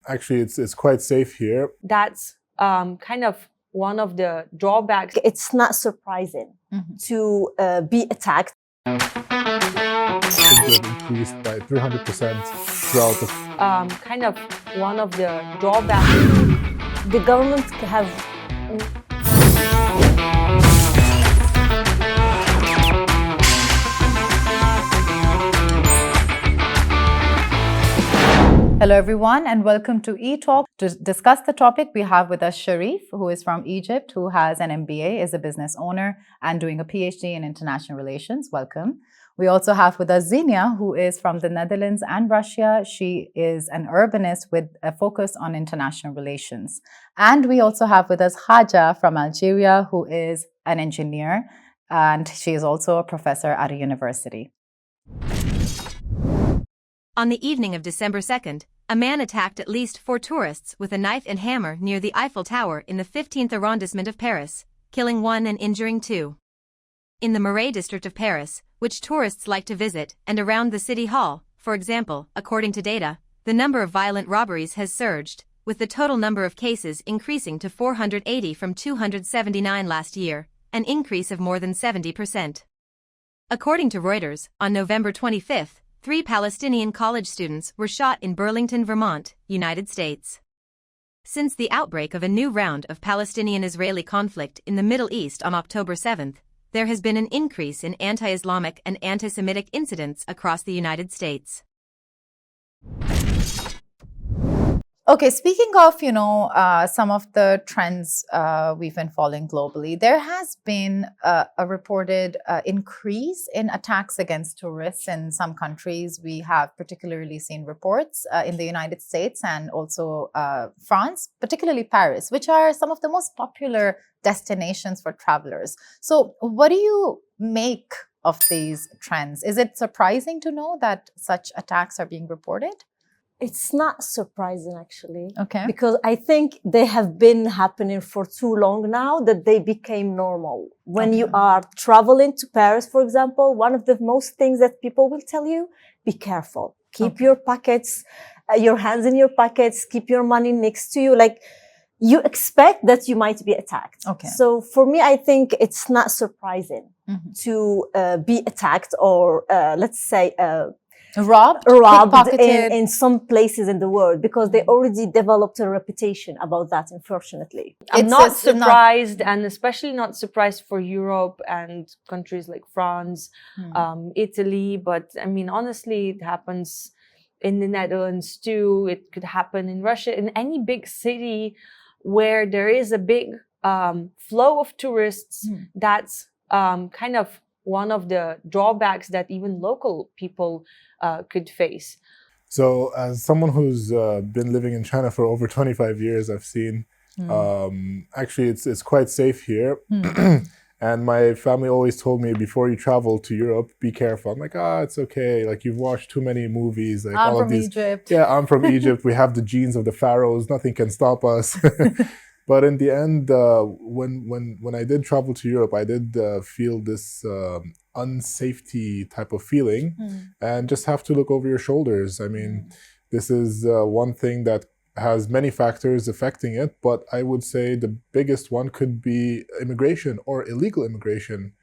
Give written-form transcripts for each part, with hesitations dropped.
Actually, it's quite safe here. That's kind of one of the drawbacks. It's not surprising to be attacked. Things have increased by 300% throughout the... Kind of one of the drawbacks. The government have... Hello everyone and welcome to eTalk. To discuss the topic, we have with us Sharif, who is from Egypt, who has an MBA, is a business owner and doing a PhD in international relations. Welcome. We also have with us Zenia, who is from the Netherlands and Russia. She is an urbanist with a focus on international relations. And we also have with us Haja from Algeria, who is an engineer, and she is also a professor at a university. On the evening of December 2nd, a man attacked at least 4 tourists with a knife and hammer near the Eiffel Tower in the 15th arrondissement of Paris, killing 1 and injuring 2. In the Marais district of Paris, which tourists like to visit, and around the city hall, for example, according to data, the number of violent robberies has surged, with the total number of cases increasing to 480 from 279 last year, an increase of more than 70%. According to Reuters, on November 25th, 3 Palestinian college students were shot in Burlington, Vermont, United States. Since the outbreak of a new round of Palestinian-Israeli conflict in the Middle East on October 7th, there has been an increase in anti-Islamic and anti-Semitic incidents across the United States. Okay, speaking of, some of the trends we've been following globally, there has been a reported increase in attacks against tourists in some countries. We have particularly seen reports in the United States and also France, particularly Paris, which are some of the most popular destinations for travelers. So what do you make of these trends? Is it surprising to know that such attacks are being reported? It's not surprising, actually. Okay. Because I think they have been happening for too long now that they became normal. When you are traveling to Paris, for example, one of the most things that people will tell you, be careful. Keep your pockets, your hands in your pockets, keep your money next to you. Like, you expect that you might be attacked. Okay. So for me, I think it's not surprising to be attacked or, let's say, robbed in some places in the world, because they already developed a reputation about that, unfortunately. I'm not surprised, and especially not surprised for Europe and countries like France, Italy. But I mean, honestly, it happens in the Netherlands too. It could happen in Russia, in any big city where there is a big flow of tourists. That's kind of one of the drawbacks that even local people could face. So as someone who's been living in China for over 25 years, I've seen, actually it's quite safe here. And my family always told me, before you travel to Europe, be careful. I'm like, it's okay. Like, you've watched too many movies. Like, I'm from Egypt. Yeah, I'm from Egypt. We have the genes of the pharaohs. Nothing can stop us. But in the end, when I did travel to Europe, I did feel this unsafety type of feeling, and just have to look over your shoulders. I mean, this is one thing that has many factors affecting it, but I would say the biggest one could be immigration or illegal immigration.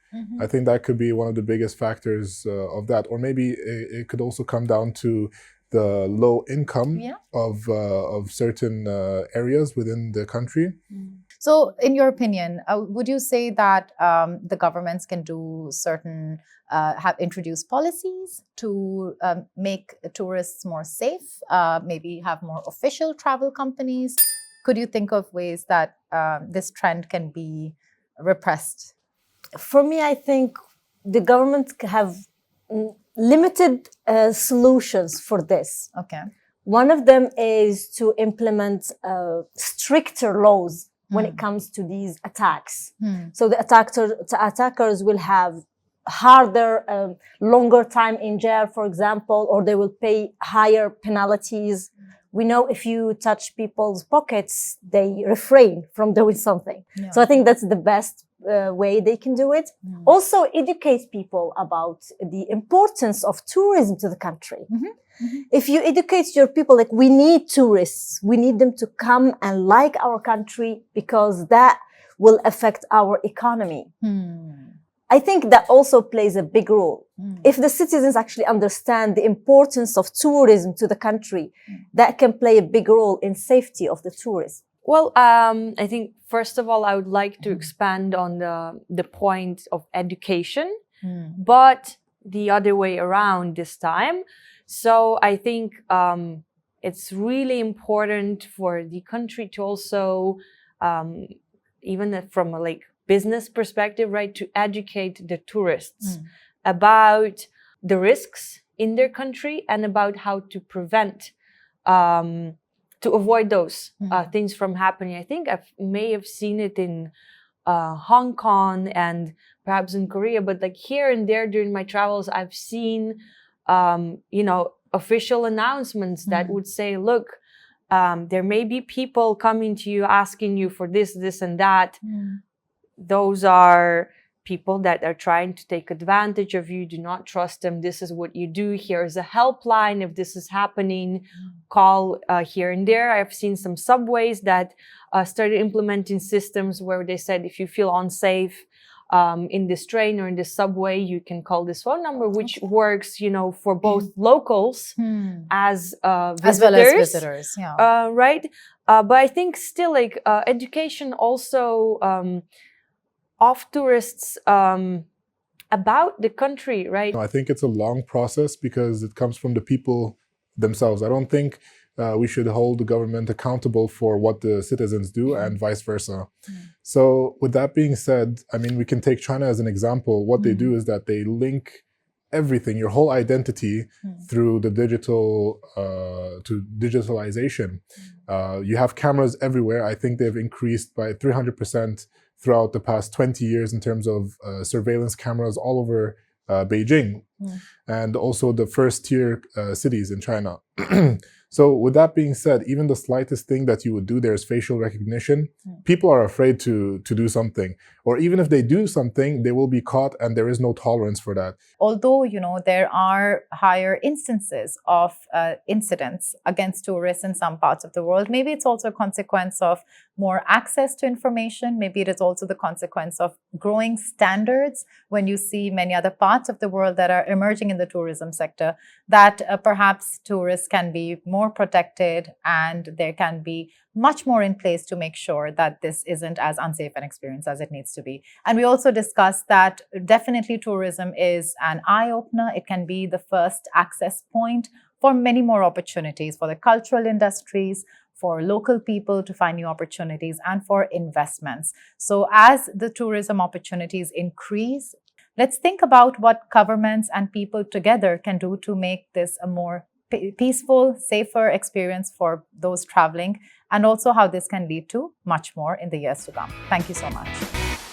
I think that could be one of the biggest factors of that. Or maybe it could also come down to the low income of certain areas within the country. So in your opinion, would you say that the governments can do certain, have introduced policies to make tourists more safe, maybe have more official travel companies? Could you think of ways that this trend can be repressed? For me, I think the government have limited solutions for this. Okay. One of them is to implement stricter laws when it comes to these attacks. So the attackers will have harder, longer time in jail, for example, or they will pay higher penalties. We know if you touch people's pockets, they refrain from doing something. Yeah. So I think that's the best way they can do it. Also educate people about the importance of tourism to the country. If you educate your people, like, we need tourists, we need them to come and like our country because that will affect our economy. I think that also plays a big role. If the citizens actually understand the importance of tourism to the country, that can play a big role in safety of the tourists. Well, I think first of all, I would like to expand on the point of education, but the other way around this time. So I think it's really important for the country to also, even from a like business perspective, right, to educate the tourists about the risks in their country and about how to prevent, to avoid those things from happening. I think I may have seen it in Hong Kong and perhaps in Korea, but like here and there during my travels, I've seen, official announcements that would say, look, there may be people coming to you asking you for this, this, and that. Those are people that are trying to take advantage of you. Do not trust them. This is what you do. Here's a helpline. If this is happening, call here and there. I've seen some subways that started implementing systems where they said, if you feel unsafe in this train or in this subway, you can call this phone number, which works, for both locals as visitors. As well as visitors, yeah. Right? But I think still, like, education also of tourists about the country, right? I think it's a long process because it comes from the people themselves. I don't think we should hold the government accountable for what the citizens do and vice versa. So with that being said, I mean, we can take China as an example. What they do is that they link everything, your whole identity, through the digital, to digitalization. You have cameras everywhere. I think they've increased by 300% throughout the past 20 years in terms of surveillance cameras all over Beijing, and also the first-tier cities in China. So with that being said, even the slightest thing that you would do, there's facial recognition. People are afraid to do something. Or even if they do something, they will be caught, and there is no tolerance for that. Although, there are higher instances of incidents against tourists in some parts of the world, maybe it's also a consequence of more access to information. Maybe it is also the consequence of growing standards when you see many other parts of the world that are emerging in the tourism sector, that perhaps tourists can be more protected and there can be much more in place to make sure that this isn't as unsafe an experience as it needs to be. And we also discussed that definitely tourism is an eye-opener. It can be the first access point for many more opportunities for the cultural industries, for local people to find new opportunities, and for investments. So as the tourism opportunities increase, let's think about what governments and people together can do to make this a more peaceful, safer experience for those traveling, and also how this can lead to much more in the years to come. Thank you so much.